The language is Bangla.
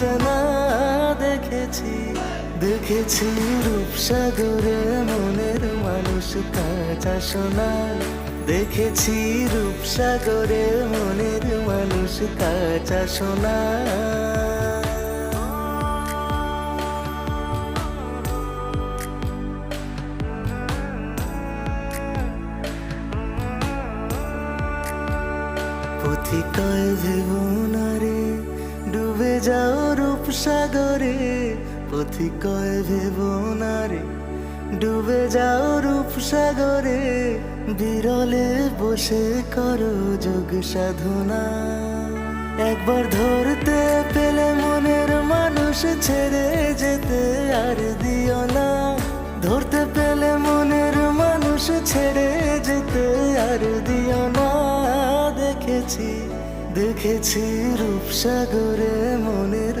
অচেনা দেখেছি, দেখেছি রূপসাগরে মনের মানুষ কাঁচা সোনা, দেখেছি রূপসাগরে মনের মানুষ কাঁচা সোনা। পথিকয় ভেবনারে ডুবে যাও রূপসাগরে, পথিকয় ভেবনারে ডুবে যাও রূপসাগরে, বিরলে বসে করো যোগ সাধনা। একবার ধরতে পেলে মনের মানুষ ছেড়ে যেতে আর দিও না, ধরতে পেলে মনের মানুষ ছেড়ে যেতে আর দিও না। দেখেছি, দেখেছি রূপসাগরে মনের